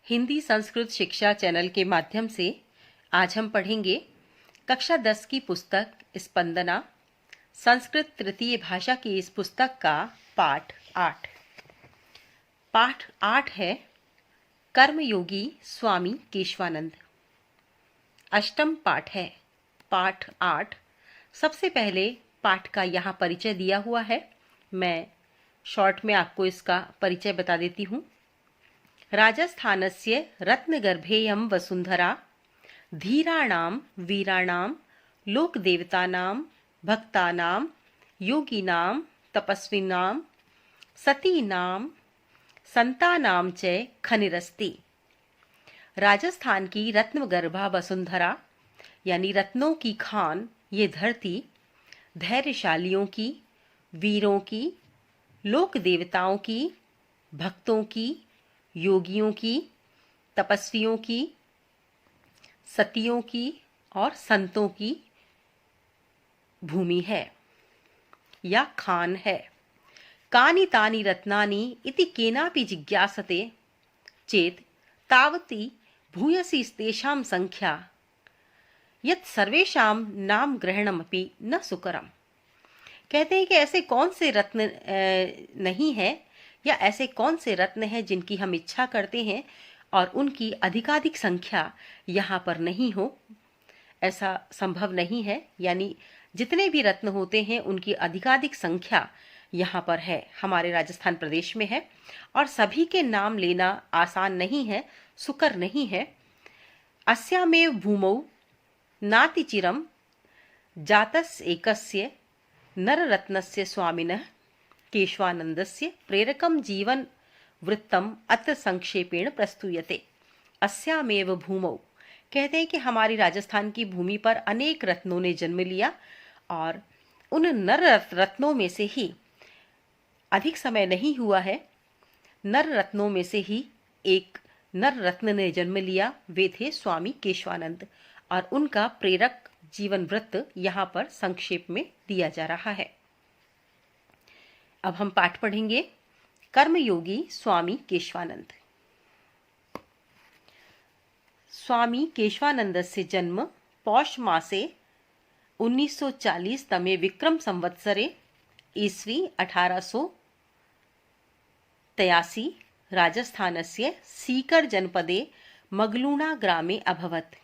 हिंदी संस्कृत शिक्षा चैनल के माध्यम से आज हम पढ़ेंगे कक्षा 10 की पुस्तक स्पंदना संस्कृत तृतीय भाषा की इस पुस्तक का पाठ 8। पाठ 8 है कर्मयोगी स्वामी केशवानंद। अष्टम पाठ है। पाठ 8। सबसे पहले पाठ का यहाँ परिचय दिया हुआ है। मैं शॉर्ट में आपको इसका परिचय बता देती हूँ। राजस्थानस्य रत्नगर्भेयं वसुंधरा धीराणां वीराणां लोकदेवतानां भक्तानां योगिनां तपस्विनां सतीनां संतानां च खनिरस्ति। राजस्थान की रत्नगर्भा वसुंधरा यानी रत्नों की खान ये धरती धैर्यशालियों की, वीरों की, लोक देवताओं की, भक्तों की, योगियों की, तपस्वियों की, सतियों की और संतों की भूमि है या खान है। कानि तानि रत्नानि इति केनापि जिज्ञासते चेत तावती भूयसी तेषां संख्या यत् सर्वेषां नाम ग्रहणमपि न सुकरम। कहते हैं कि ऐसे कौन से रत्न नहीं है या ऐसे कौन से रत्न हैं जिनकी हम इच्छा करते हैं और उनकी अधिकाधिक संख्या यहाँ पर नहीं हो। ऐसा संभव नहीं है, यानी जितने भी रत्न होते हैं उनकी अधिकाधिक संख्या यहाँ पर है, हमारे राजस्थान प्रदेश में है और सभी के नाम लेना आसान नहीं है, सुकर नहीं है। अस्यामेव भूमौ नातिचिरम जातस् एकस्य नररत्नस्य स्वामिनः केशवानंदस्य प्रेरकं जीवन वृत्तम अत्र संक्षेपेण प्रस्तूयते। अस्यामेव भूमौ कहते हैं कि हमारी राजस्थान की भूमि पर अनेक रत्नों ने जन्म लिया और उन नर रत्नों में से ही अधिक समय नहीं हुआ है, नर रत्नों में से ही एक नर रत्न ने जन्म लिया। वे थे स्वामी केशवानंद और उनका प्रेरक जीवन वृत्त यहाँ पर संक्षेप में दिया जा रहा है। अब हम पाठ पढ़ेंगे कर्मयोगी स्वामी केशवानंद। स्वामी केशवानंदस्य जन्म पौष मासे 1940 तमे विक्रम संवत्सरे ईस्वी 1883 राजस्थानस्य सीकर जनपदे मगलूणा ग्रामे अभवत्।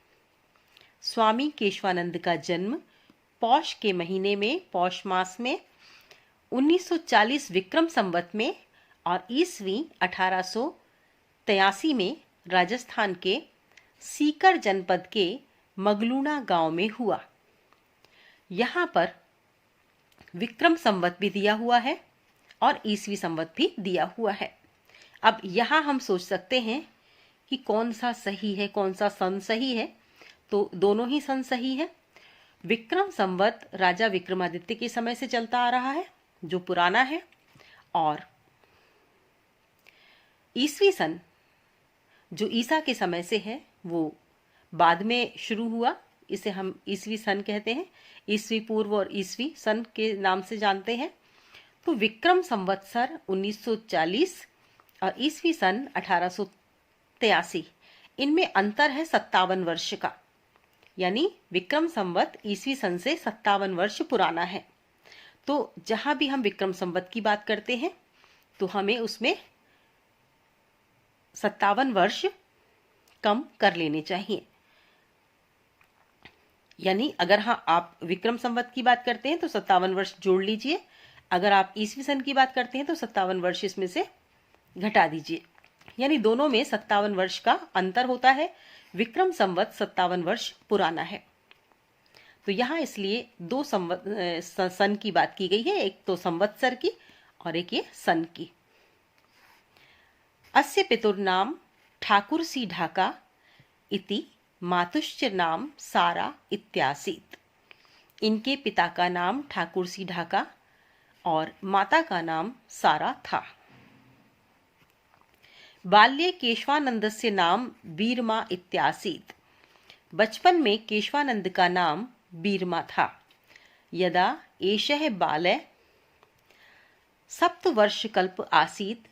स्वामी केशवानंद का जन्म पौष के महीने में, पौष मास में 1940 विक्रम संवत में और ईस्वी 1883 में राजस्थान के सीकर जनपद के मगलूणा गांव में हुआ। यहाँ पर विक्रम संवत भी दिया हुआ है और ईस्वी संवत भी दिया हुआ है। अब यहाँ हम सोच सकते हैं कि कौन सा सही है, कौन सा सन सही है, तो दोनों ही सन सही है। विक्रम संवत राजा विक्रमादित्य के समय से चलता आ रहा है जो पुराना है, और ईस्वी सन जो ईसा के समय से है वो बाद में शुरू हुआ। इसे हम ईस्वी सन कहते हैं, ईस्वी पूर्व और ईस्वी सन के नाम से जानते हैं। तो विक्रम संवत्सर 1940 और ईस्वी सन 1883, इनमें अंतर है 57 वर्ष का, यानी विक्रम संवत ईस्वी सन से 57 वर्ष पुराना है। तो जहां भी हम विक्रम संवत की बात करते हैं तो हमें उसमें 57 वर्ष कम कर लेने चाहिए। यानी अगर आप विक्रम संवत की बात करते हैं तो 57 वर्ष जोड़ लीजिए, अगर आप ईस्वी सन की बात करते हैं तो 57 वर्ष इसमें से घटा दीजिए, यानी दोनों में 57 वर्ष का अंतर होता है। विक्रम संवत 57 वर्ष पुराना है। तो यहाँ इसलिए दो सन की बात की गई है, एक तो संवत्सर की और एक ये सन की। अस्य पितुर्नाम ठाकुर सी ढाका इति मातुश्च नाम सारा इत्यासीत। इनके पिता का नाम ठाकुर सी ढाका और माता का नाम सारा था। बाल्ये केशवानंदस्य नाम बीरमा इत्यासीत। बचपन में केशवानंद का नाम बीरमा था। यदा एषः बालः सप्तवर्षकल्प आसीत,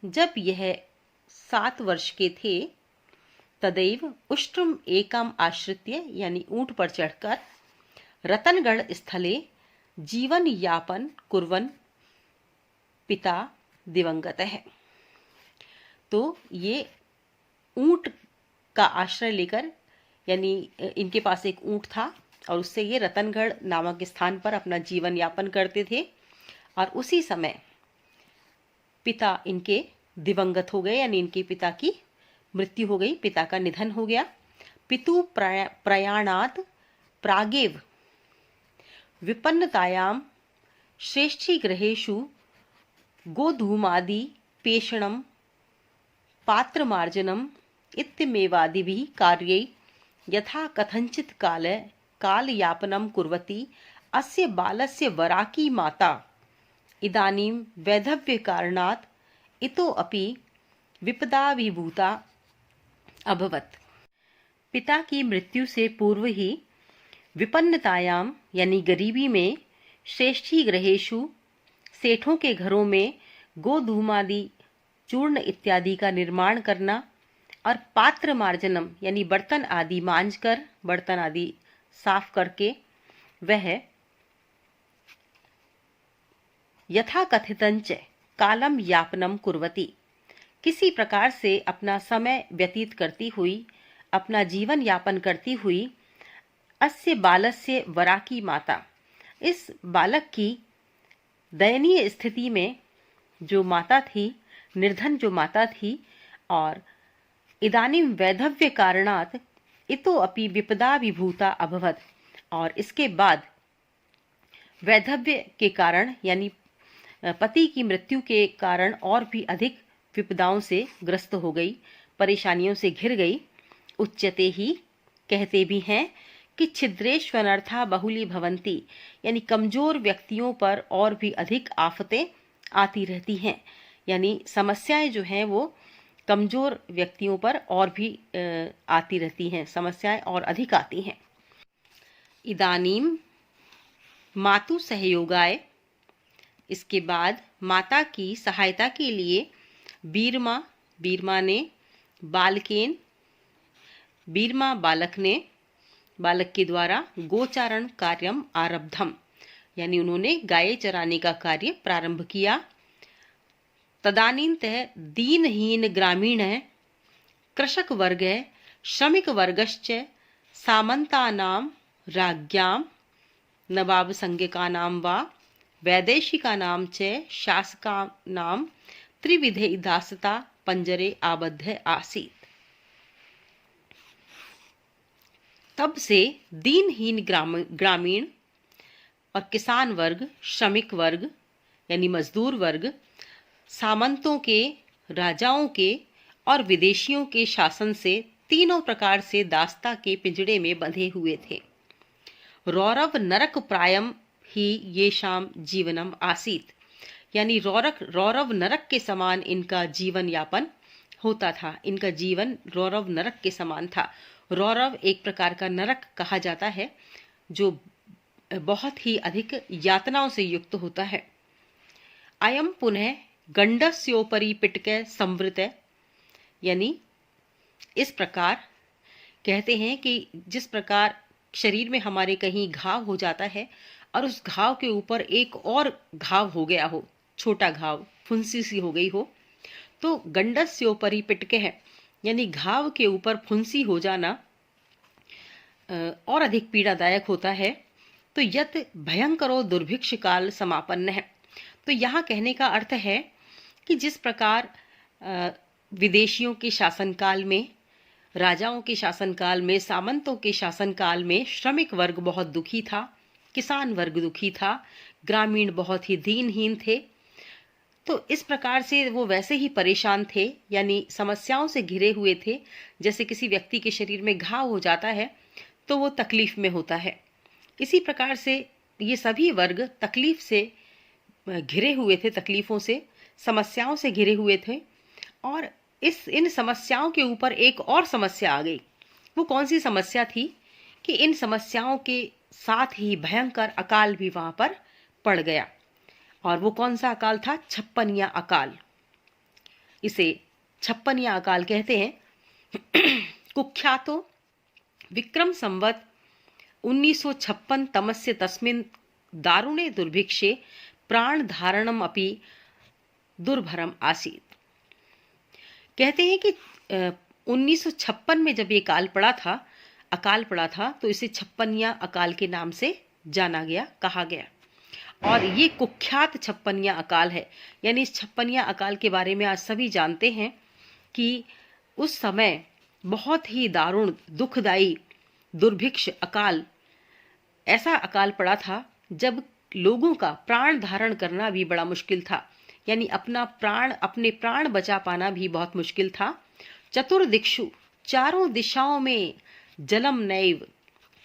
जब यह 7 वर्ष के थे, तदैव उष्ट्रम एकम आश्रित्य यानी ऊंट पर चढ़कर रतनगढ़ स्थले जीवन यापन कुर्वन् पिता दिवंगत है। तो ये ऊंट का आश्रय लेकर, यानी इनके पास एक ऊंट था और उससे ये रतनगढ़ नामक स्थान पर अपना जीवन यापन करते थे, और उसी समय पिता इनके दिवंगत हो गए, यानी इनके पिता की मृत्यु हो गई, पिता का निधन हो गया। पितु प्रयाणात् प्रागेव विपन्नतायां श्रेष्ठी ग्रहेषु गोधूमादि पेषणं पात्रमार्जनम् इत्यमेवादिभिः कार्यैः यथा कथंचित् कालयापनं कुर्वती अस्य बालस्य वराकी माता इदानीं वैधव्यकारणात् इतोऽपि विपदाभिभूता अभवत्। पिता की मृत्यु से पूर्व ही विपन्नतायाम यानी गरीबी में श्रेष्ठी ग्रहेषु सेठों के घरों में गोधूमादि चूर्ण इत्यादि का निर्माण करना और पात्र मार्जनम यानी बर्तन आदि मांजकर, बर्तन आदि साफ करके वह यथा कथितंच कालम यापनम कुर्वती किसी प्रकार से अपना समय व्यतीत करती हुई, अपना जीवन यापन करती हुई अस्य बालस्य वराकी माता, इस बालक की दयनीय स्थिति में जो माता थी, निर्धन जो माता थी, और इदानीं वैधव्य कारणात् इतो अपि विपदा विभूता अभवत, और इसके बाद वैधव्य के कारण यानी पति की मृत्यु के कारण और भी अधिक विपदाओं से ग्रस्त हो गई, परेशानियों से घिर गई। उच्यते ही कहते भी हैं कि छिद्रेष्वनर्था बहुली भवंती, यानी कमजोर व्यक्तियों पर और भी अधिक आफतें आती रहती हैं, यानी समस्याएं जो हैं वो कमजोर व्यक्तियों पर और भी आती रहती हैं, समस्याएं और अधिक आती हैं। इदानीम मातु सहयोगाय, इसके बाद माता की सहायता के लिए बीरमा ने बालकेन, बीरमा बालक के द्वारा गोचारण कार्यम आरब्धम, यानी उन्होंने गाय चराने का कार्य प्रारंभ किया। तदानीन्तः दीनहीन ग्रामीण कृषक वर्ग श्रमिक वर्गश्च सामन्तानां राज्ञां नवाब संज्ञकानां वा वैदेशिकानां च शासकानां त्रिविधे दासता पंजरे आबद्ध आसीत्। तब से दीनहीन ग्रामीण और किसान वर्ग, श्रमिक वर्ग यानी मजदूर वर्ग, सामंतों के, राजाओं के और विदेशियों के शासन से तीनों प्रकार से दास्ता के पिंजड़े में बंधे हुए थे। रौरव नरक प्रायम ही ये शाम जीवनम आसीत, यानी रौरव नरक के समान इनका जीवन यापन होता था। इनका जीवन रौरव नरक के समान था। रौरव एक प्रकार का नरक कहा जाता है जो बहुत ही अधिक यातनाओं से युक्त होता है। अयम पुनः गंडस्योपरि पिटके संवृत, यानी इस प्रकार कहते हैं कि जिस प्रकार शरीर में हमारे कहीं घाव हो जाता है और उस घाव के ऊपर एक और घाव हो गया हो, छोटा घाव, फुंसी सी हो गई हो, तो गंडस्योपरि पिटके है, यानी घाव के ऊपर फुंसी हो जाना और अधिक पीड़ादायक होता है। तो यत भयंकरो दुर्भिक्ष काल समापन्न है। तो यहाँ कहने का अर्थ है कि जिस प्रकार विदेशियों के शासनकाल में, राजाओं के शासनकाल में, सामंतों के शासनकाल में श्रमिक वर्ग बहुत दुखी था, किसान वर्ग दुखी था, ग्रामीण बहुत ही दीनहीन थे, तो इस प्रकार से वो वैसे ही परेशान थे, यानी समस्याओं से घिरे हुए थे। जैसे किसी व्यक्ति के शरीर में घाव हो जाता है तो वो तकलीफ में होता है, इसी प्रकार से ये सभी वर्ग तकलीफ से घिरे हुए थे, तकलीफों से, समस्याओं से घिरे हुए थे। और इन समस्याओं के ऊपर एक और समस्या आ गई। वो कौन सी समस्या थी कि इन समस्याओं के साथ ही भयंकर अकाल भी वहां पर पड़ गया। और वो कौन सा अकाल था? छप्पनिया अकाल। इसे छप्पनिया अकाल कहते हैं। कुख्यातो विक्रम संवत् 1956 तमस्य तस्मिन् दारुणे दुर्भिक्षे प्राणधारणम अपि दुर्भरम आसीत्। कहते हैं कि 1956 में जब ये अकाल पड़ा था तो इसे छप्पनिया अकाल के नाम से जाना गया, कहा गया। और ये कुख्यात छप्पनिया अकाल है। यानी इस छप्पनिया अकाल के बारे में आज सभी जानते हैं कि उस समय बहुत ही दारुण दुखदाई दुर्भिक्ष अकाल, ऐसा अकाल पड़ा था जब लोगों का प्राण धारण करना भी बड़ा मुश्किल था। यानी अपने प्राण बचा पाना भी बहुत मुश्किल था। चतुर्दिक्षु, चारों दिशाओं में जलम नैव,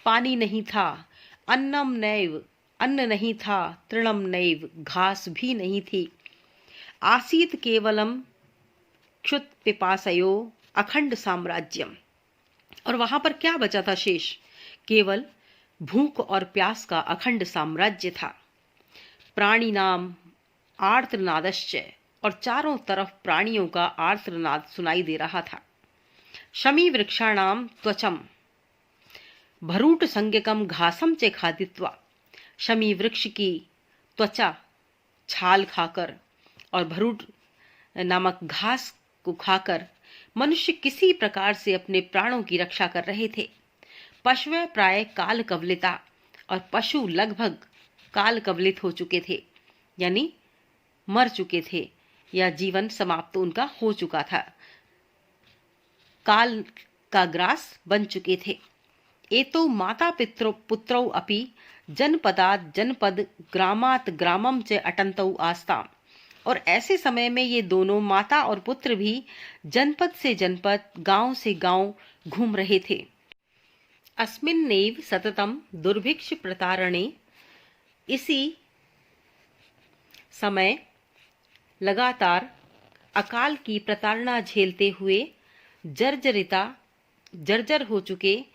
पानी नहीं था, अन्नम नैव, अन्न नहीं था, तृणम नैव, घास भी नहीं थी, आसीत केवलम क्षुत पिपासयो अखंड साम्राज्यम। और वहां पर क्या बचा था शेष? केवल भूख और प्यास का अखंड साम्राज्य था। प्राणी नाम आर्तनादश्च, और चारों तरफ प्राणियों का आर्तनाद सुनाई दे रहा था। शमी वृक्षाणाम त्वचम भरूट संज्ञकम घासम च खादित्वा, शमी वृक्ष की त्वचा, छाल खाकर और भरूट नामक घास को खाकर मनुष्य किसी प्रकार से अपने प्राणों की रक्षा कर रहे थे। पशु प्राय काल कवलिता, और पशु लगभग काल कवलित हो चुके थे, यानी मर चुके थे या जीवन समाप्त उनका हो चुका था, काल का ग्रास बन चुके थे। एतो माता पुत्रौ अपि जनपदात् जनपद ग्रामात् ग्रामम च अटन्तौ आस्ताम, और ऐसे समय में ये दोनों माता और पुत्र भी जनपद से जनपद, गांव से गांव घूम रहे थे। अस्मिन्नेव सततम दुर्भिक्ष प्रतारणे, इसी समय लगातार अकाल की प्रताड़ना झेलते हुए जर्जर हो चुके,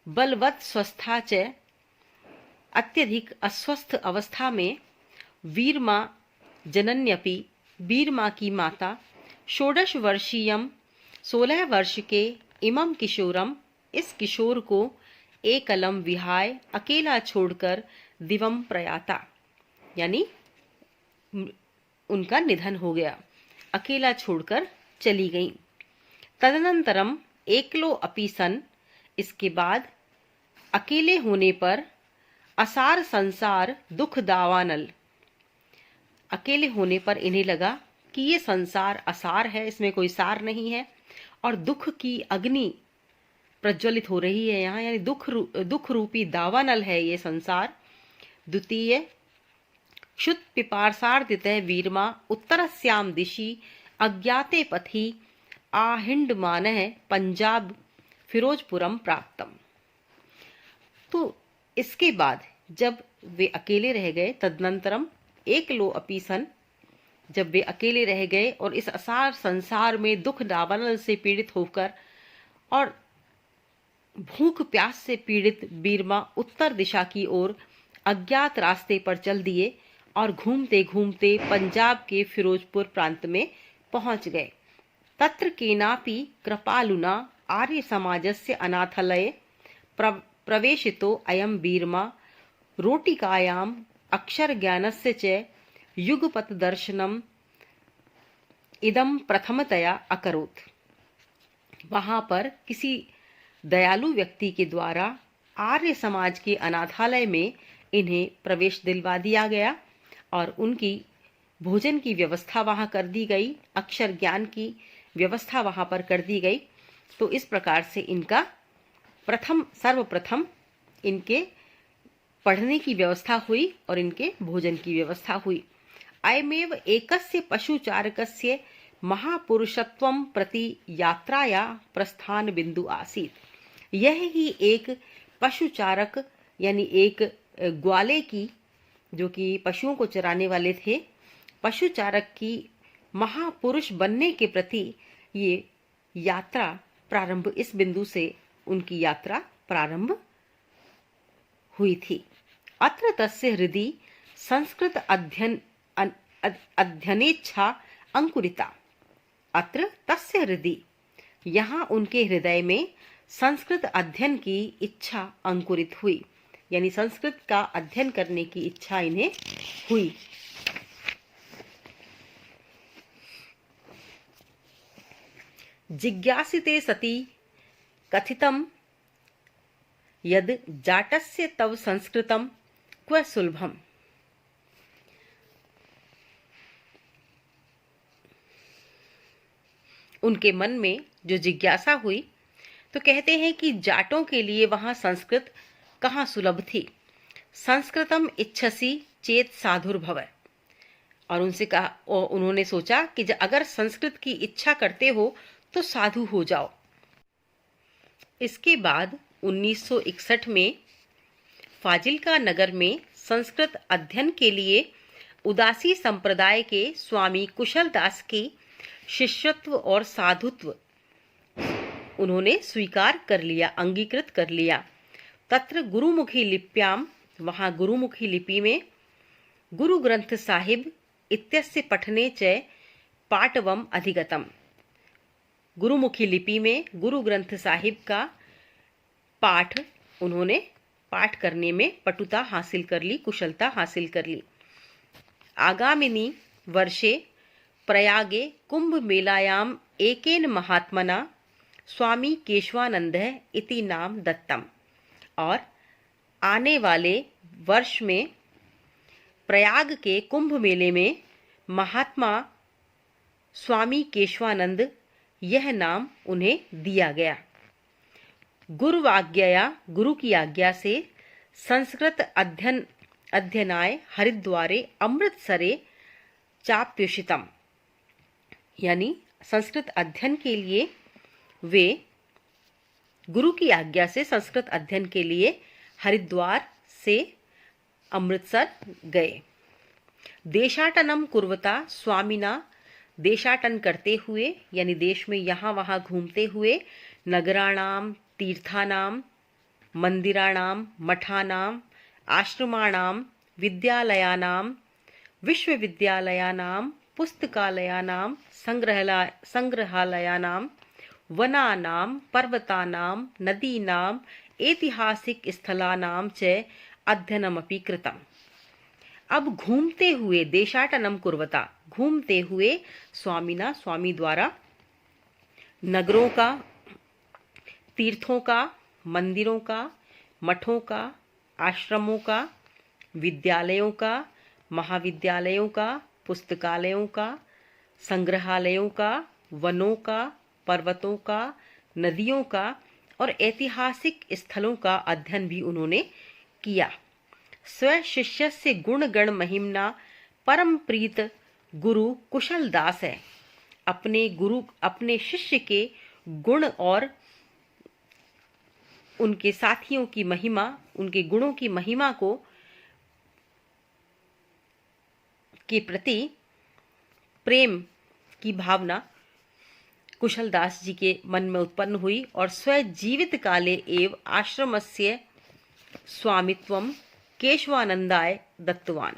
बलवत् स्वस्था च, अत्यधिक अस्वस्थ अवस्था में, वीर माँ जनन्यपि, वीर माँ की माता, षोडश वर्षीयम, 16 वर्ष के, इमम किशोरम, इस किशोर को, एकलम विहाय, अकेला छोड़कर, दिवम प्रयाता, यानी उनका निधन हो गया, अकेला छोड़कर चली गई। तदनंतरम एकलो अपि सन, इसके बाद अकेले होने पर, असार संसार दुख दावानल, अकेले होने पर इन्हें लगा कि ये संसार असार है, इसमें कोई सार नहीं है, और दुख की अग्नि प्रज्वलित हो रही है यहाँ, यानी दुख रूपी दावानल है ये संसार। द्वितीय क्षुत पिपासार्दितः वीरमा उत्तरस्याम दिशि अज्ञाते पथि आहिंडमानः पंजाब फिरोजपुरम प्राप्तम। तो इसके बाद जब वे अकेले रह गए, तदनंतरम एकलो अपि सन, जब वे अकेले रह गए और इस असार संसार में दुख दावानल से पीड़ित होकर और भूख प्यास से पीड़ित बीरमा उत्तर दिशा की ओर अज्ञात रास्ते पर चल दिए और घूमते घूमते पंजाब के फिरोजपुर प्रांत में पहुंच गए। तत्र केनापि कृपालुना आर्य समाजस्य अनाथलये प्रवेशितो अयम बीरमा रोटिकायाम अक्षर ज्ञानस्य च युगपत दर्शनम इदम प्रथमतया अकरोत्। वहां पर किसी दयालु व्यक्ति के द्वारा आर्य समाज के अनाथालय में इन्हें प्रवेश दिलवा दिया गया और उनकी भोजन की व्यवस्था वहां कर दी गई, अक्षर ज्ञान की व्यवस्था वहां पर कर दी गई। तो इस प्रकार से इनका सर्वप्रथम इनके पढ़ने की व्यवस्था हुई और इनके भोजन की व्यवस्था हुई। अयमेव एकस्य पशुचारकस्य महापुरुषत्वं प्रति यात्राया प्रस्थान बिंदु आसीत्। यह ही एक पशुचारक यानी एक ग्वाले की, जो कि पशुओं को चराने वाले थे, पशुचारक की महापुरुष बनने के प्रति ये यात्रा प्रारंभ, इस बिंदु से उनकी यात्रा प्रारंभ हुई थी। अत्र तस्य हृदि संस्कृत अध्ययनेच्छा अंकुरिता। अत्र तस्य हृदि यहाँ उनके हृदय में संस्कृत अध्ययन की इच्छा अंकुरित हुई, यानी संस्कृत का अध्ययन करने की इच्छा इन्हें हुई। जिज्ञासिते सति कथितं यद जाटस्य तव संस्कृतं क्व सुलभम। उनके मन में जो जिज्ञासा हुई तो कहते हैं कि जाटों के लिए वहां संस्कृत कहाँ सुलभ थी। संस्कृतम इच्छसि चेत साधुर्भव। और उनसे कहा, और उन्होंने सोचा कि अगर संस्कृत की इच्छा करते हो तो साधु हो जाओ। इसके बाद 1961 में फाजिल्का नगर में संस्कृत अध्ययन के लिए उदासी संप्रदाय के स्वामी कुशल दास की शिष्यत्व और साधुत्व उन्होंने स्वीकार कर लिया, अंगीकृत कर लिया। तत्र गुरुमुखी लिप्याम, वहां गुरुमुखी लिपि में गुरु ग्रंथ साहिब इत्यस्य पठने च पाटवम अधिगतम। गुरुमुखी लिपि में गुरु ग्रंथ साहिब का पाठ उन्होंने पाठ करने में पटुता हासिल कर ली, कुशलता हासिल कर ली। आगामिनी वर्षे प्रयागे कुंभ मेलायाम एकेन महात्मना स्वामी केशवानंदः इति नाम दत्तम। और आने वाले वर्ष में प्रयाग के कुंभ मेले में महात्मा स्वामी केशवानंद यह नाम उन्हें दिया गया। गुरुवाज्ञया, गुरु की आज्ञा से संस्कृत अध्ययनाय हरिद्वारे अमृतसरे चाप्युषितम, यानी संस्कृत अध्ययन के लिए वे गुरु की आज्ञा से संस्कृत अध्ययन के लिए हरिद्वार से अमृतसर गए। देशाटनम कुर्वता स्वामिना, देशाटन करते हुए यानी देश में यहाँ वहाँ घूमते हुए, नगराणाम, तीर्थानाम, मंदिराणाम, मठानाम, आश्रमाणाम, विद्यालयानाम, विश्वविद्यालयानाम, पुस्तकालयानाम, संग्रहालयानाम, वनानाम, पर्वतानाम, नदीनाम, ऐतिहासिक स्थलानाम च अध्ययनमपि कृतम्। अब घूमते हुए, देशाटनम कुर्वता, घूमते हुए, स्वामिना, स्वामी द्वारा, नगरों का, तीर्थों का, मंदिरों का, मठों का, आश्रमों का, विद्यालयों का, महाविद्यालयों का, पुस्तकालयों का, संग्रहालयों का, वनों का, पर्वतों का, नदियों का और ऐतिहासिक स्थलों का अध्ययन भी उन्होंने किया। स्व शिष्य से गुण गण महिमना परम प्रीत गुरु कुशल दास है। अपने गुरु, अपने शिष्य के गुण और उनके साथियों की महिमा, उनके गुणों की महिमा को के प्रति प्रेम की भावना कुशल दास जी के मन में उत्पन्न हुई और स्व जीवित काले एव आश्रमस्य स्वामित्वम केशवानंदाय दत्तवान,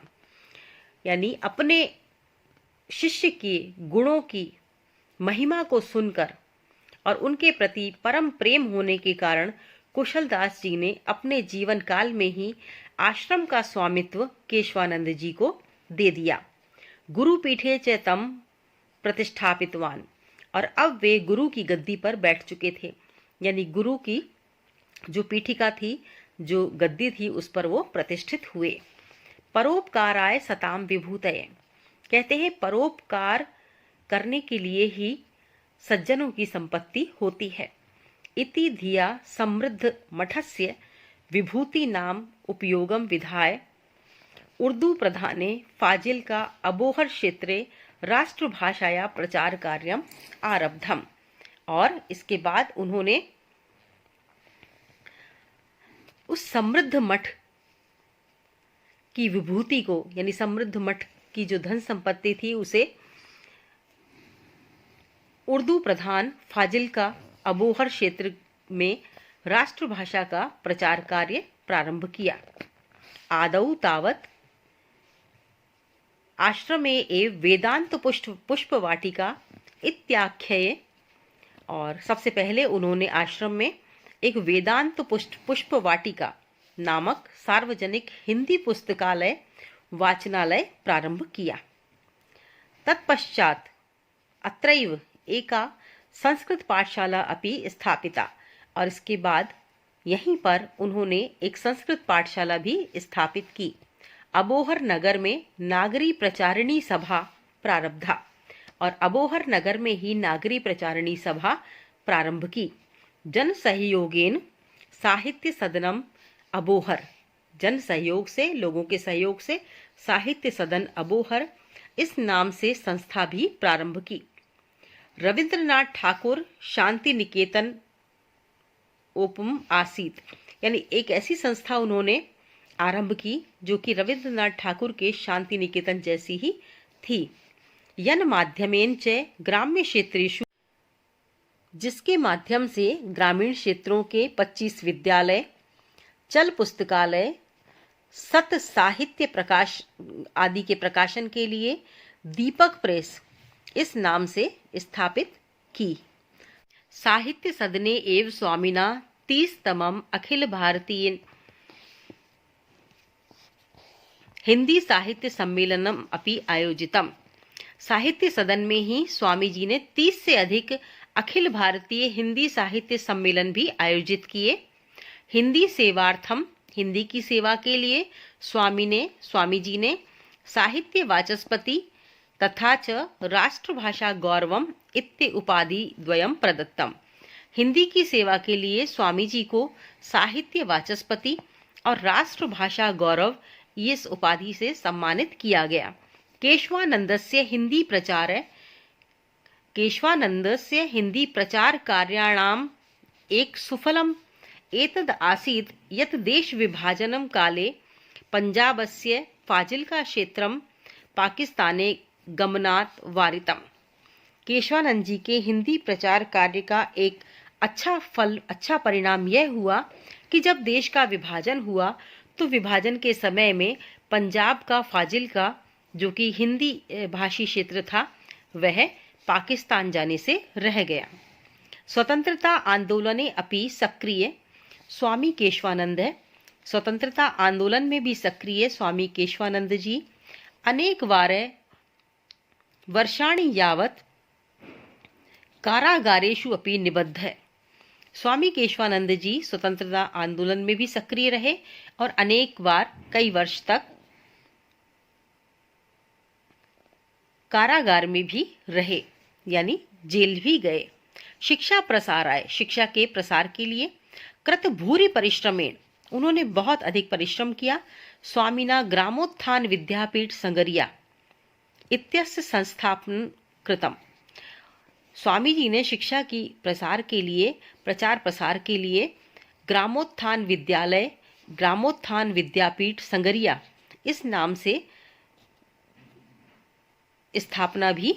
यानी अपने शिष्य के गुणों की महिमा को सुनकर और उनके प्रति परम प्रेम होने के कारण कुशल दास जी ने अपने जीवन काल में ही आश्रम का स्वामित्व केशवानंद जी को दे दिया। गुरु पीठे च तम प्रतिष्ठापितवान, और अब वे गुरु की गद्दी पर बैठ चुके थे, यानी गुरु की जो पीठिका थी, जो गद्दी थी, उस पर वो प्रतिष्ठित हुए। परोपकाराय सताम विभूतये, कहते हैं परोपकार करने के लिए ही सज्जनों की संपत्ति होती है। इति धिया समृद्ध मठस्य विभूति नाम उपयोगम विधाय उर्दू प्रधाने फाजिल का अबोहर क्षेत्रे राष्ट्रभाषाया प्रचार कार्यम आरब्धम। और इसके बाद उन्होंने उस समृद्ध मठ की विभूति को, यानी समृद्ध मठ की जो धन संपत्ति थी, उसे उर्दू प्रधान फाजिल का अबोहर क्षेत्र में राष्ट्रभाषा का प्रचार कार्य प्रारंभ किया। आदौ तावत आश्रमे एव वेदांत पुष्प वाटिका इत्याख्ये और सबसे पहले उन्होंने आश्रम में एक वेदांत पुष्प वाटिका नामक सार्वजनिक हिंदी पुस्तकालय वाचनालय प्रारंभ किया। तत्पश्चात अत्रैव एका संस्कृत पाठशाला अपि स्थापिता, और इसके बाद यहीं पर उन्होंने एक संस्कृत पाठशाला भी स्थापित की। अबोहर नगर में नागरी प्रचारिणी सभा प्रारब्धा, और अबोहर नगर में ही नागरी प्रचारिणी सभा प्रारंभ की। जन सहयोगेन साहित्य सदनम अबोहर, जन सहयोग से, लोगों के सहयोग से साहित्य सदन अबोहर इस नाम से संस्था भी प्रारंभ की। रविंद्रनाथ ठाकुर शांति निकेतन ओपम आसीत, यानी एक ऐसी संस्था उन्होंने आरंभ की जो कि रविंद्रनाथ ठाकुर के शांति निकेतन जैसी ही थी। यन माध्यमेन च ग्राम्य क्षेत्रेषु, जिसके माध्यम से ग्रामीण क्षेत्रों के 25 विद्यालय, चल पुस्तकालय, सत साहित्य प्रकाश आदि के प्रकाशन के लिए दीपक प्रेस इस नाम से स्थापित की। साहित्य सदने एव स्वामिना 30तमं अखिल भारतीय हिंदी साहित्य सम्मेलनम अपि आयोजितम। साहित्य सदन में ही स्वामी जी ने 30 से अधिक अखिल भारतीय हिंदी साहित्य सम्मेलन भी आयोजित किए। हिंदी सेवार्थम, हिंदी की सेवा के लिए स्वामी जी ने साहित्य वाचस्पति तथा च राष्ट्रभाषा गौरवम इत्य उपाधि द्वयम प्रदत्तम। हिंदी की सेवा के लिए स्वामी जी को साहित्य वाचस्पति और राष्ट्रभाषा गौरव इस उपाधि से सम्मानित किया गया। केशवानंदस्य हिंदी प्रचार कार्याणाम एक सुफलम एतद आसीत् यत् देश विभाजनं काले पंजाबस्य फाजिल्का क्षेत्रम पाकिस्ताने गमनात् वारितम। केशवानंद जी के हिंदी प्रचार कार्य का एक अच्छा परिणाम यह हुआ कि जब देश का विभाजन हुआ तो विभाजन के समय में पंजाब का फाजिल्का, जो कि हिंदी भाषी क्षेत्र था, वह पाकिस्तान जाने से रह गया। स्वतंत्रता आंदोलने अपि सक्रिय स्वामी केशवानंद है। स्वतंत्रता आंदोलन में भी सक्रिय स्वामी केशवानंद जी अनेक बार वर्षाणि यावत् कारागारेषु अपि निबद्ध है। स्वामी केशवानंद जी स्वतंत्रता आंदोलन में भी सक्रिय रहे और अनेक बार कई वर्ष तक कारागार में भी रहे, यानी जेल भी गए। शिक्षा प्रसाराय, शिक्षा के प्रसार के लिए कृत भूरि परिश्रमेण, उन्होंने बहुत अधिक परिश्रम किया। स्वामिना ग्रामोत्थान विद्यापीठ संगरिया इत्यस्य संस्थापन कृतम। स्वामी जी ने शिक्षा की प्रचार प्रसार के लिए ग्रामोत्थान विद्यापीठ संगरिया इस नाम से स्थापना भी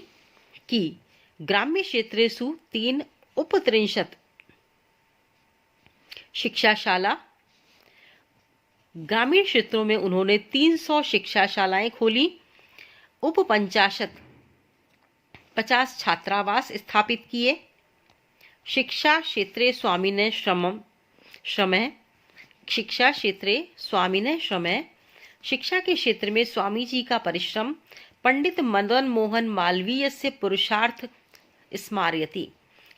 की। ग्राम्य क्षेत्रेषु 3 उपत्रिंशत् शिक्षाशाला, ग्रामीण क्षेत्रों में उन्होंने 300 शिक्षाशालाएं खोली। 50 छात्रावास स्थापित किए। शिक्षा क्षेत्रे स्वामिने श्रमः, शिक्षा क्षेत्रे स्वामिने श्रमः, शिक्षा के क्षेत्र में स्वामी जी का परिश्रम पंडित मदन मोहन मालवीय से पुरुषार्थ स्मारयति।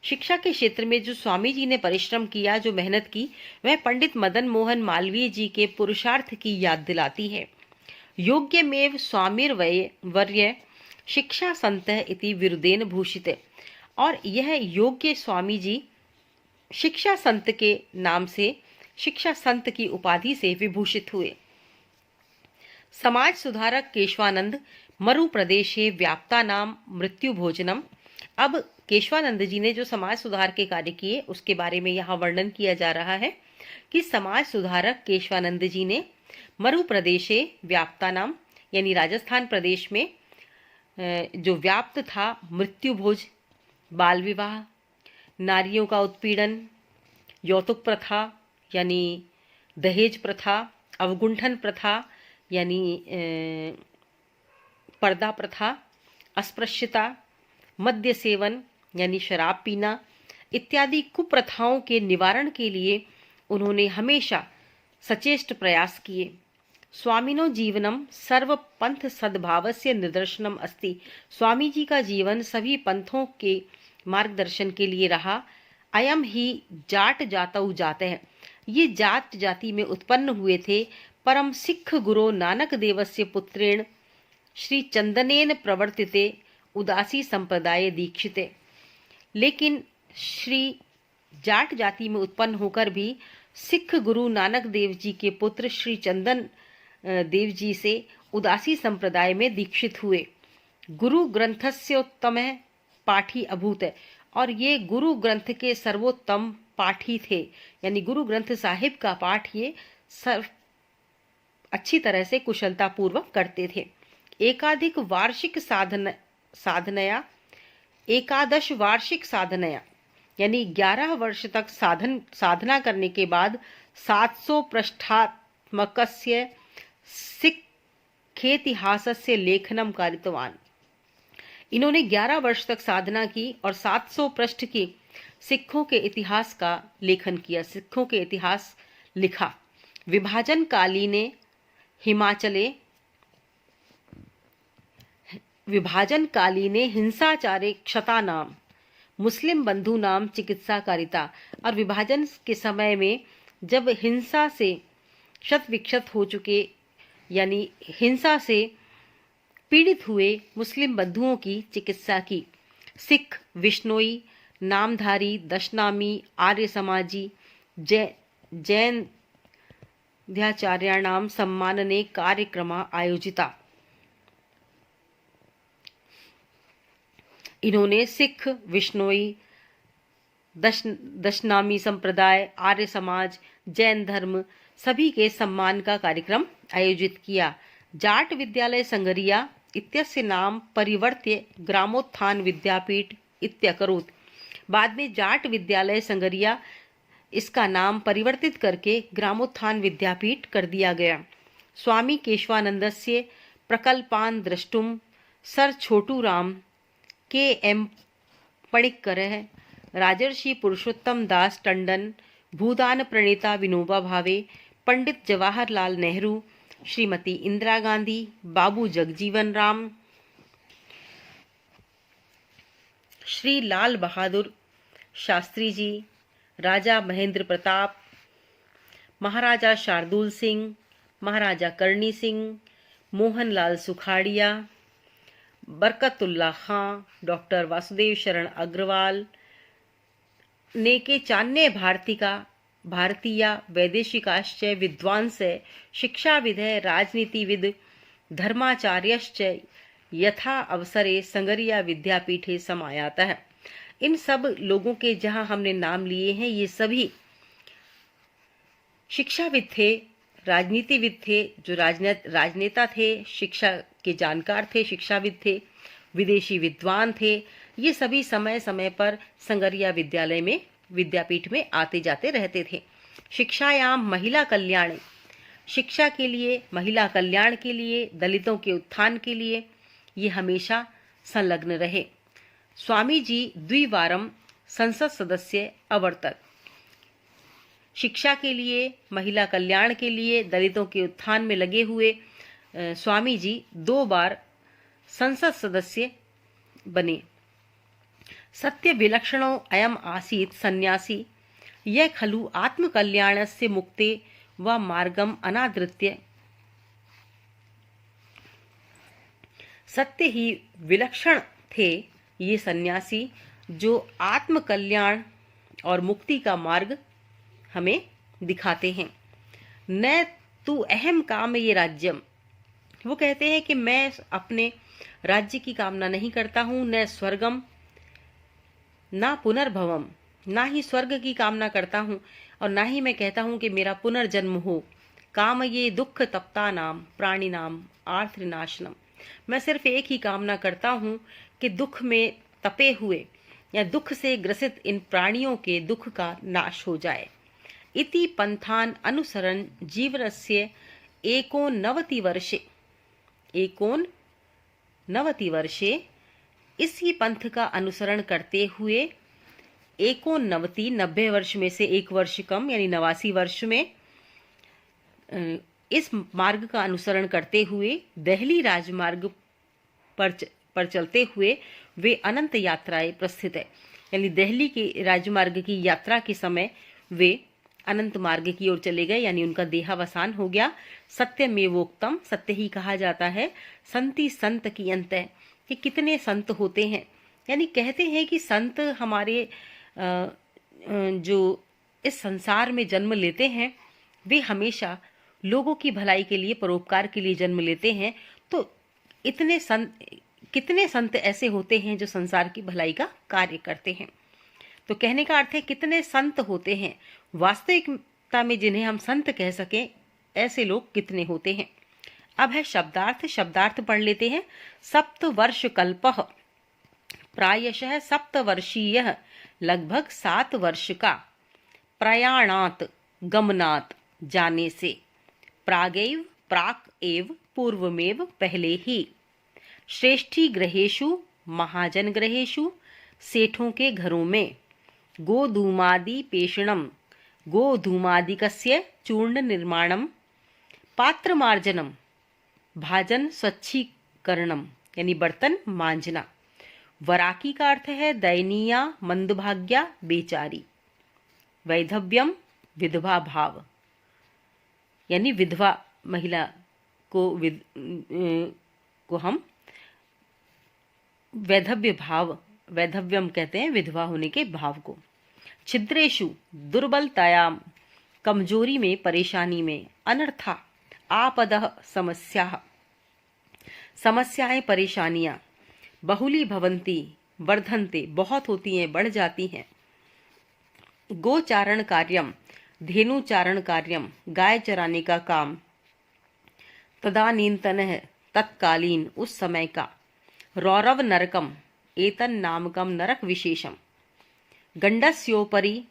शिक्षा के क्षेत्र में जो स्वामी जी ने परिश्रम किया, जो मेहनत की, वह पंडित मदन मोहन मालवीय जी के पुरुषार्थ की याद दिलाती है। योग्यमेव स्वामिर्वर्य शिक्षा संतः इति विरुदेन भूषित, और यह योग्य स्वामी जी शिक्षा संत के नाम से, शिक्षा संत की उपाधि से विभूषित हुए। समाज सुधारक केशवानंद मरु प्रदेशे व्याप्ता नाम मृत्यु भोजनम। अब केशवानंद जी ने जो समाज सुधार के कार्य किए उसके बारे में यहाँ वर्णन किया जा रहा है कि समाज सुधारक केशवानंद जी ने मरु प्रदेशे व्याप्ता नाम, यानी राजस्थान प्रदेश में जो व्याप्त था मृत्यु भोज, बाल विवाह, नारियों का उत्पीड़न, यौतुक प्रथा यानी दहेज प्रथा, अवगुंठन प्रथा यानी पर्दा प्रथा, अस्पृश्यता, मद्य सेवन यानी शराब पीना, इत्यादि कुप्रथाओं के निवारण के लिए उन्होंने हमेशा सचेष्ट प्रयास किए। स्वामिनो जीवनम सर्व पंथ सद्भावस्य निदर्शनम अस्ति। स्वामी जी का जीवन सभी पंथों के मार्गदर्शन के लिए रहा। अयम ही जाट जातौ जातः, ये जाट जाति में उत्पन्न हुए थे। परम सिख गुरो नानक देवस्य पुत्रेण श्री चंदनेन प्रवर्तिते उदासी संप्रदाय दीक्षिते। लेकिन श्री जाट जाति में उत्पन्न होकर भी सिख गुरु नानक देव जी के पुत्र श्री चंदन देव जी से उदासी संप्रदाय में दीक्षित हुए। गुरु ग्रंथस्योत्तम पाठी अभूत, और ये गुरु ग्रंथ के सर्वोत्तम पाठी थे, यानी गुरु ग्रंथ साहिब का पाठ ये सर्व अच्छी तरह से कुशलता पूर्वक करते थे। एकाधिक वार्षिक साधनया एकादश वार्षिक साधनया, यानी 11 वर्ष तक साधना करने के बाद 700 पृष्ठात्मकस्य सिक्खेतिहासस्य लेखनम कारितवान। इन्होंने 11 वर्ष तक साधना की और 700 पृष्ठ की सिखों के इतिहास का लेखन किया, सिखों के इतिहास लिखा। विभाजन कालीने हिंसाचारे क्षतानाम मुस्लिम बंधु नाम चिकित्सा कारिता, और विभाजन के समय में जब हिंसा से शत विक्षत हो चुके, यानी हिंसा से पीड़ित हुए मुस्लिम बंधुओं की चिकित्सा की। सिख, विष्णोई, नामधारी, दशनामी, आर्य समाजी, जैन ध्याचार्याणाम सम्मानने कार्यक्रमा आयोजिता। इन्होंने सिख, विष्णोई, दशनामी संप्रदाय, आर्य समाज, जैन धर्म सभी के सम्मान का कार्यक्रम आयोजित किया। जाट विद्यालय संगरिया इत्यस्य नाम परिवर्त्य ग्रामोत्थान विद्यापीठ इत्यकरोत्। बाद में जाट विद्यालय संगरिया इसका नाम परिवर्तित करके ग्रामोत्थान विद्यापीठ कर दिया गया। स्वामी केशवानंदस्य प्रकल्पान द्रष्टुम सर छोटू राम के.एम. पणिक्करः, राजर्षि पुरुषोत्तम दास टंडन, भूदान प्रणेता विनोबा भावे, पंडित जवाहरलाल नेहरू, श्रीमती इंदिरा गांधी, बाबू जगजीवन राम, श्री लाल बहादुर शास्त्री जी, राजा महेंद्र प्रताप, महाराजा शार्दुल सिंह, महाराजा करणी सिंह, मोहनलाल सुखाड़िया, बरकतुल्ला खां, डॉक्टर वासुदेव शरण अग्रवाल, नेके चान्य भारतीय वैदेशिकाश्च विद्वांस शिक्षाविद राजनीतिविद धर्माचार्यश्च यथा अवसरे संगरिया विद्यापीठे समायातः। इन सब लोगों के जहां हमने नाम लिए हैं ये सभी शिक्षाविद थे, राजनीतिविद थे, जो राजनेता थे, शिक्षा के जानकार थे, शिक्षाविद थे, विदेशी विद्वान थे। ये सभी समय समय पर संगरिया विद्यालय में विद्यापीठ में आते जाते रहते थे। शिक्षायाम महिला कल्याण, शिक्षा के लिए, महिला कल्याण के लिए, दलितों के उत्थान के लिए ये हमेशा संलग्न रहे। स्वामी जी द्विवारम संसद सदस्य अवर्तत। शिक्षा के लिए, महिला कल्याण के लिए, दलितों के उत्थान में लगे हुए स्वामी जी 2 बार संसद सदस्य बने। सत्य विलक्षणो अयम आसीत् सन्यासी यह खलु आत्मकल्याणस्य मुक्ते व मार्गम अनादृत्य। सत्य ही विलक्षण थे ये सन्यासी जो आत्मकल्याण और मुक्ति का मार्ग हमें दिखाते हैं। न तू अहम काम ये राज्यम, वो कहते हैं कि मैं अपने राज्य की कामना नहीं करता हूँ, न स्वर्गम ना पुनर्भवम, ना ही स्वर्ग की कामना करता हूँ और ना ही मैं कहता हूँ कि मेरा पुनर्जन्म हो। काम ये दुख तप्ता नाम प्राणी नाम आर्तनाशनम, मैं सिर्फ एक ही कामना करता हूँ कि दुख में तपे हुए या दुख से ग्रसित इन प्राणियों के दुख का नाश हो जाए। इति पंथान अनुसरण जीवनस्य 89 वर्षे इसी पंथ का अनुसरण करते हुए एकोनवति 90 वर्ष में से 1 वर्ष कम यानी 89 वर्ष में इस मार्ग का अनुसरण करते हुए दिल्ली राजमार्ग पर चलते हुए वे अनंत यात्राएं प्रस्थित है। यानी दिल्ली के राजमार्ग की यात्रा के समय वे अनंत मार्ग की ओर चले गए, यानी उनका देहावसान हो गया। सत्यमेवोक्तम, सत्य ही कहा जाता है। संति संत की अंत है कि कितने संत होते हैं, यानी कहते हैं कि संत हमारे जो इस संसार में जन्म लेते हैं वे हमेशा लोगों की भलाई के लिए, परोपकार के लिए जन्म लेते हैं। तो कितने संत ऐसे होते हैं जो संसार की भलाई का कार्य करते हैं। तो कहने का अर्थ है कितने संत होते हैं, वास्तविकता में जिन्हें हम संत कह सकें ऐसे लोग कितने होते हैं। अब है शब्दार्थ। शब्दार्थ पढ़ लेते हैं। सप्तवर्ष कल्पः, प्रायशः सप्तवर्षीय, लगभग 7 वर्ष का। प्रयाणात, गमनात, जाने से। प्रागैव, प्राक एव, पूर्वमेव, पहले ही। श्रेष्ठी ग्रहेषु, महाजन ग्रहेषु, सेठों के घरों में। गोधूमादि पेषणम, गोधूमादिकस्य चूर्ण निर्माणम। पात्रमार्जनम, भाजन स्वच्छीकरणम, यानी बर्तन मांजना। वराकी का अर्थ है दयनीया, मंदभाग्या, बेचारी। वैधव्यम, विधवा भाव, यानी विधवा महिला को हम वैधव्य भाव, वैधव्यम कहते हैं विधवा होने के भाव को। छिद्रेषु, दुर्बलतायाम, कमजोरी में, परेशानी में। अनर्था, आपदः, समस्या, समस्याएं, परेशानियां। बहुली भवन्ति, वर्धन्ते, बहुत होती हैं, बढ़ जाती हैं। गोचारण कार्यम, धेनुचारण कार्यम, गाय चराने का काम। तदानीन्तनः, तत्कालीन, उस समय का। रौरव नरकम, एतन नामकम नरक विशेषम। गंडस्योपरि,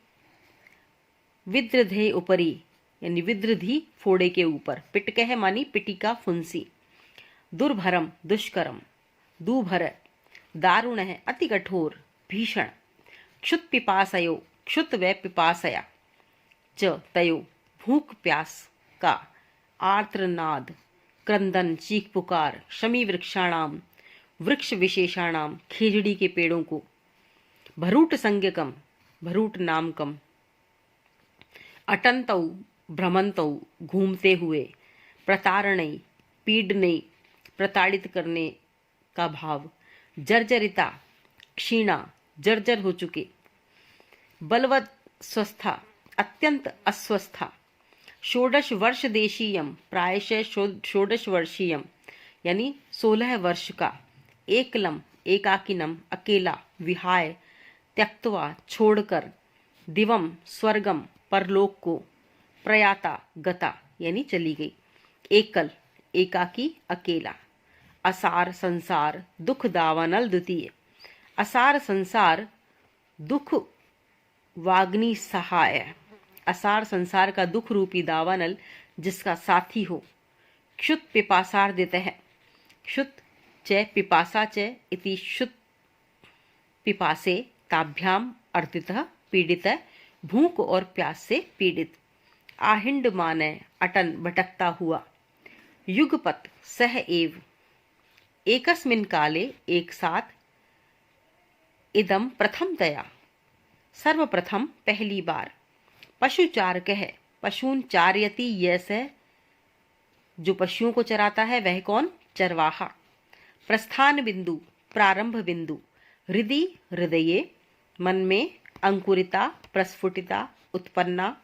विद्रधे उपरि, यानी विद्रधि, फोड़े के ऊपर। पिटकह मानी पिटिका, फुंसी। दुर्भरम, दुष्करम। दुभर, दारुण है, अति कठोर, भीषण। क्षुत पिपासयो, क्षुत व पिपासया। च तयो, भूख प्यास का। आर्त्रनाद, क्रंदन, चीख पुकार। शमी वृक्षाणाम, वृक्ष विशेषाणाम, खेजड़ी के पेड़ों को। भरूट संज्ञकम, भरूट नामकम। अटंतौ, भ्रमंतौ, घूमते हुए। प्रतारणै, पीड़ने, प्रताड़ित करने का भाव। जर्जरिता, क्षीणा, जर्जर हो चुके। बलवत स्वस्था, अत्यंत अस्वस्था। षोडश वर्ष देशीयम, प्रायशः षोडश वर्षीयम, यानी 16 वर्ष का। एकलम, एकाकिनम, अकेला। विहाय, त्यक्त्वा, छोड़कर। दिवम, स्वर्गम, परलोक को। प्रयाता, गता, यानी चली गई। एकल, एकाकी, अकेला। असार, संसार, दुख दावानल द्वितीय। असार संसार, दुख वाग्नि सहाय। असार संसार का दुख रूपी दावानल जिसका साथी हो। क्षुत पिपासार देते हैं। क्षुत च पिपासा च इति क्षुत पिपासे ताभ्याम अर्थितः पीड़ित, भूख और प्यास से पीड़ित। आहिंड माने, अटन, भटकता हुआ। युगपत, सह एव, एकस्मिन काले, एक साथ। इदम प्रथमतया, सर्वप्रथम, पहली बार। पशुचारक है, पशून चार्यति, यह जो पशुओं को चराता है वह कौन? चरवाहा। प्रस्थान बिंदु, प्रारंभ बिंदु। हृदि, हृदये, मन में। अंकुरिता, प्रस्फुटिता, उत्पन्ना।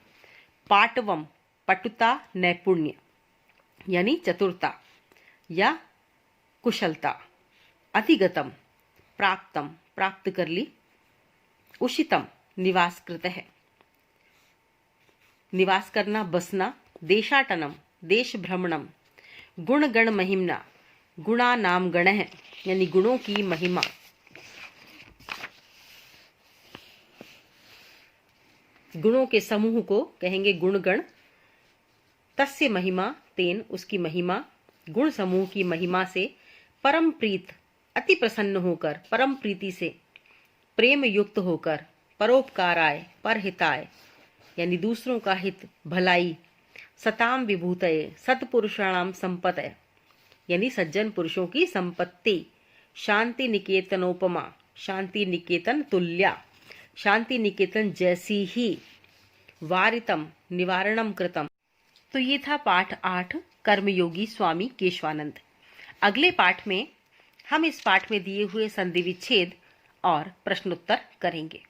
पाटवम, पटुता, नैपुण्य, यानी चतुरता या कुशलता। अधिगतम, प्राप्तम, प्राप्त कर ली। उषितम, निवास कृत है, निवास करना, बसना। देशाटनम, देश भ्रमणम। गुण गण महिमना, गुणा नाम गण है, यानी गुणों की महिमा। गुणों के समूह को कहेंगे गुणगण। तस्य महिमा, तेन, उसकी महिमा। गुण समूह की महिमा से। परम प्रीत, अति प्रसन्न होकर, परम प्रीति से। प्रेम युक्त होकर। परोपकाराय, परहिताय यानी दूसरों का हित, भलाई, सताम विभूतये, सत्पुरुषाणाम संपतये यानी सज्जन पुरुषों की संपत्ति, शांति निकेतनोपमा, शांति निकेतन तुल्या, शांति निकेतन जैसी ही, वारितम, निवारणम कृतम। तो ये था पाठ 8 कर्मयोगी स्वामी केशवानंद। अगले पाठ में हम इस पाठ में दिए हुए संधि विच्छेद और प्रश्नोत्तर करेंगे।